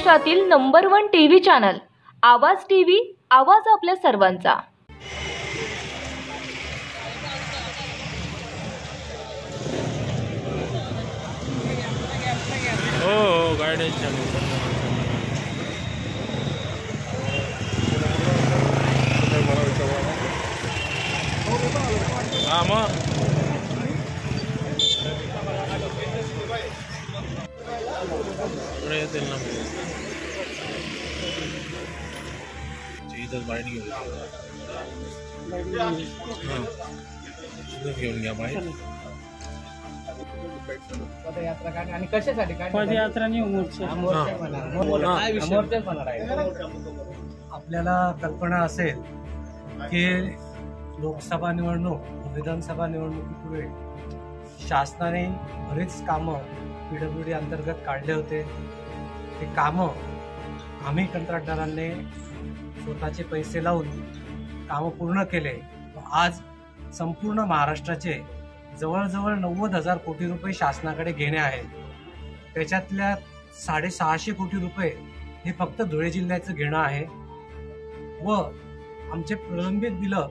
महाराष्ट्रातील number 1 TV channel आवाज TV, आवाज आपल्या सर्वांचा। हो गाइडेंस चॅनल हा मग येतील ना इथं बाहेर घेऊन घ्या बाहेर पदयात्रा काढणे आणि कशासाठी पदयात्रा नाही आपल्याला कल्पना असेल की लोकसभा निवडणूक विधानसभा निवडणुकीपूर्वी शासनाने बरेच कामं PWD अंतर्गत काढले होते। ते कामं आम्ही कंत्राटदारांनी स्वतःचे पैसे लावून कामं पूर्ण केले। आज संपूर्ण महाराष्ट्राचे जवळजवळ 90,000 कोटी रुपये शासनाकडे घेणे आहेत। त्याच्यातल्या 650 कोटी रुपये हे फक्त धुळे जिल्ह्याचं घेणं आहे व आमचे प्रलंबित बिलं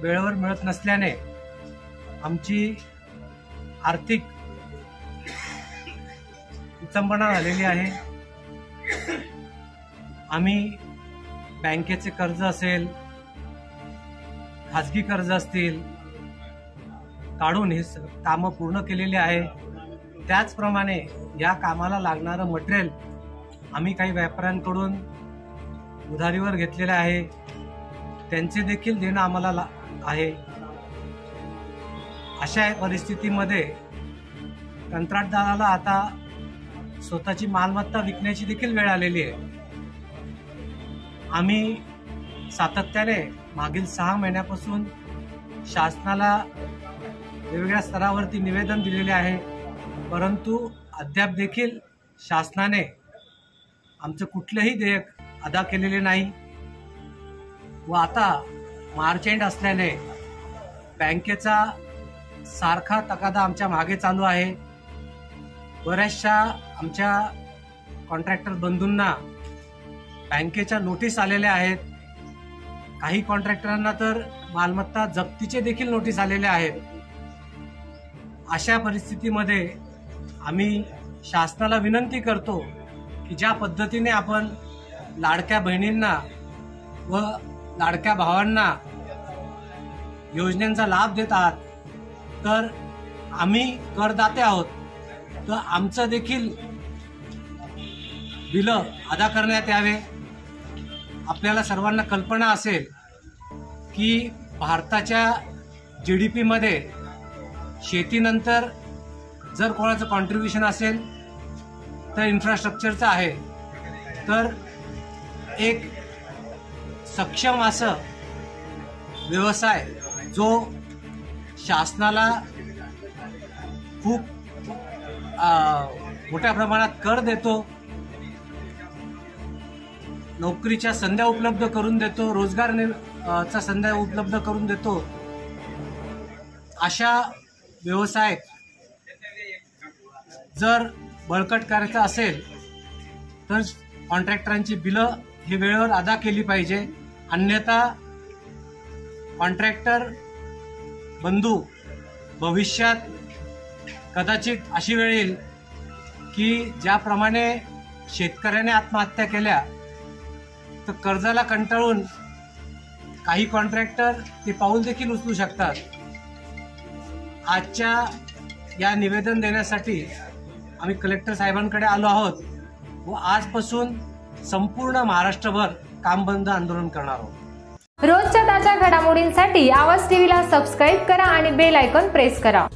वेळेवर मिळत नसल्याने आमची आर्थिक विचंबना झालेली आहे। आम्ही बँकेचे कर्ज असेल, खाजगी कर्ज असतील काढून हे कामं पूर्ण केलेली आहे। त्याचप्रमाणे या कामाला लागणारं मटेरियल आम्ही काही व्यापाऱ्यांकडून उधारीवर घेतलेले आहे, त्यांचे देखील देणं आम्हाला आहे। अशा परिस्थितीमध्ये कंत्राटदाराला आता स्वतःची मालमत्ता विकण्याची देखील वेळ आलेली आहे। आम्ही सातत्याने मागील 6 महिन्यापासून शासनाला वेगवेगळ्या स्तरावरती निवेदन दिलेले आहे, परंतु अद्याप देखील शासनाने आमचं कुठलेही देयक अदा केलेले नाही व आता मार्च एंड असल्याने बँकेचा सारखा तगादा आमच्या मागे चालू आहे। बऱ्याचशा आमच्या कॉन्ट्रॅक्टर बंधूंना बँकेच्या नोटीस आलेल्या आहेत, काही कॉन्ट्रॅक्टरांना तर मालमत्ता जप्तीचे देखील नोटीस आलेल्या आहेत। अशा परिस्थितीमध्ये आम्ही शासनाला विनंती करतो की ज्या पद्धतीने आपण लाडक्या बहिणींना व लाडक्या भावांना योजनांचा लाभ देत आहात, तर आम्ही करदाते आहोत, तर आमचं देखील बिलं अदा करण्यात यावे। आपल्याला सर्वांना कल्पना असेल की भारताच्या GDP मध्ये शेतीनंतर जर कोणाचं कॉन्ट्रीब्युशन असेल तर इन्फ्रास्ट्रक्चरचं आहे। तर एक सक्षम असं व्यवसाय जो शासनाला खूप मोठ्या प्रमाणात कर देतो, नोकरीच्या संध्या उपलब्ध करून देतो, रोजगार चा संध्या उपलब्ध करून देतो, अशा व्यवसाय जर बळकट करायचा असेल तर कॉन्ट्रॅक्टरांची बिलं हे वेळेवर अदा केली पाहिजे। अन्यथा कॉन्ट्रॅक्टर बंधू भविष्यात कदाचित अशी वेळ येईल की ज्याप्रमाणे शेतकऱ्याने आत्महत्या केल्या, तर कर्जाला कंटाळून काही कॉन्ट्रॅक्टर ते पाऊल देखील उचलू शकतात। आजच्या या निवेदन देण्यासाठी आम्ही कलेक्टर साहेबांकडे आलो आहोत व आजपासून संपूर्ण महाराष्ट्रभर काम बंद आंदोलन करणार आहोत। रोजच्या ताज्या घडामोडींसाठी आवाज टीव्हीला सबस्क्राईब करा आणि बेल आयकॉन प्रेस करा।